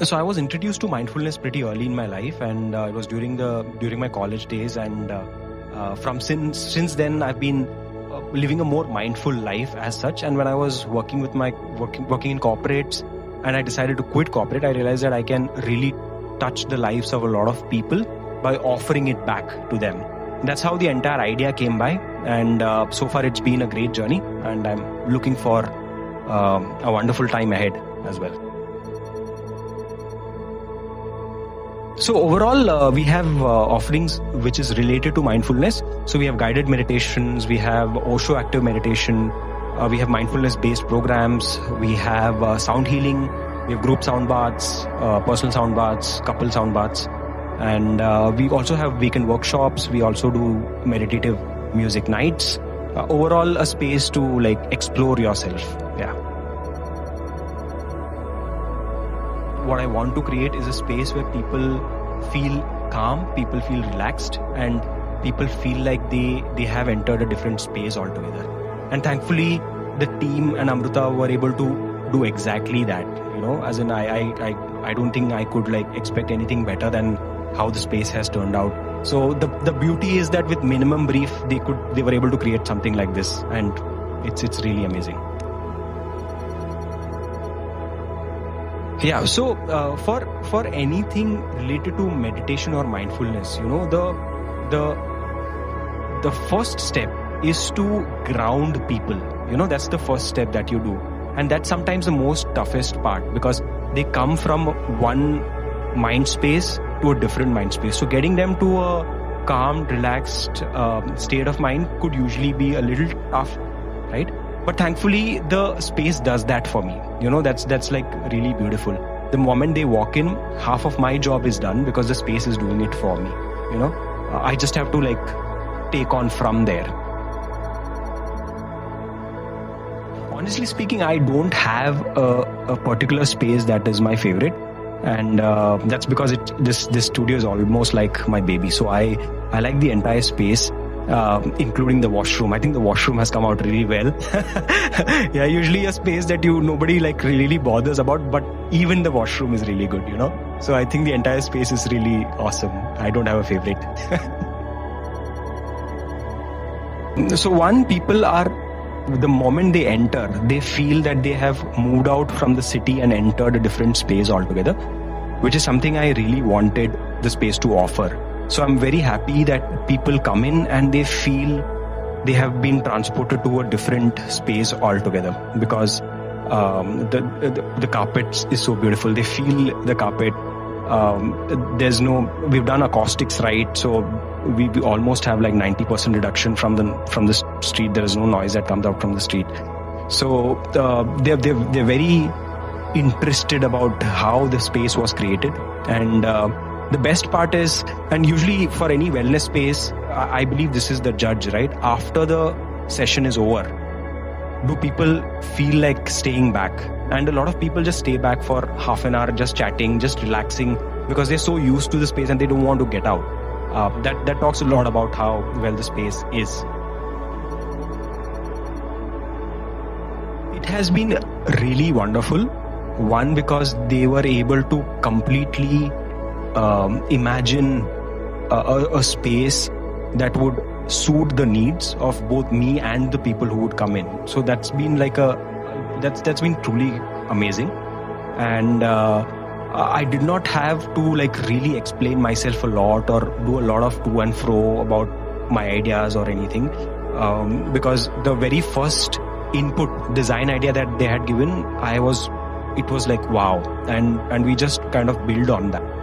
So I was introduced to mindfulness pretty early in my life, and it was during my college days, and since then I've been living a more mindful life as such. And when I was working in corporates, and I decided to quit corporate, I realized that I can really touch the lives of a lot of people by offering it back to them. That's how the entire idea came by, and so far it's been a great journey, and I'm looking for a wonderful time ahead as well. So overall, we have offerings which is related to mindfulness. So we have guided meditations, we have Osho active meditation, we have mindfulness-based programs, we have sound healing, we have group sound baths, personal sound baths, couple sound baths, and we also have weekend workshops. We also do meditative music nights. Overall, a space to like explore yourself. Yeah. What I want to create is a space where people feel calm, people feel relaxed, and people feel like they have entered a different space altogether. And thankfully, the team and Amrita were able to do exactly that. As in I don't think I could like expect anything better than how the space has turned out. So the beauty is that with minimum brief, they were able to create something like this, and it's really amazing. Yeah, so for anything related to meditation or mindfulness, the first step is to ground people. That's the first step that you do, and that's sometimes the most toughest part, because they come from one mind space to a different mind space. So getting them to a calm, relaxed state of mind could usually be a little tough, right? But thankfully, the space does that for me. That's like really beautiful. The moment they walk in, half of my job is done because the space is doing it for me. I just have to like take on from there. Honestly speaking, I don't have a particular space that is my favorite, and that's because this studio is almost like my baby. So I like the entire space. Including the washroom. I think the washroom has come out really well. Yeah, usually a space that nobody like really bothers about, but even the washroom is really good, So I think the entire space is really awesome. I don't have a favorite. So people are, the moment they enter, they feel that they have moved out from the city and entered a different space altogether, which is something I really wanted the space to offer. So I'm very happy that people come in and they feel they have been transported to a different space altogether, because the carpet is so beautiful. They feel the carpet. We've done acoustics right, so we almost have like 90% reduction from the street. There is no noise that comes out from the street. So they're very interested about how the space was created, and the best part is, and usually for any wellness space, I believe this is the judge, right? After the session is over, do people feel like staying back? And a lot of people just stay back for half an hour, just chatting, just relaxing, because they're so used to the space and they don't want to get out. That talks a lot about how well the space is. It has been really wonderful. One, because they were able to completely imagine a space that would suit the needs of both me and the people who would come in. So that's been that's been truly amazing. And I did not have to like really explain myself a lot or do a lot of to and fro about my ideas or anything, because the very first input design idea that they had given, it was like wow, and we just kind of build on that.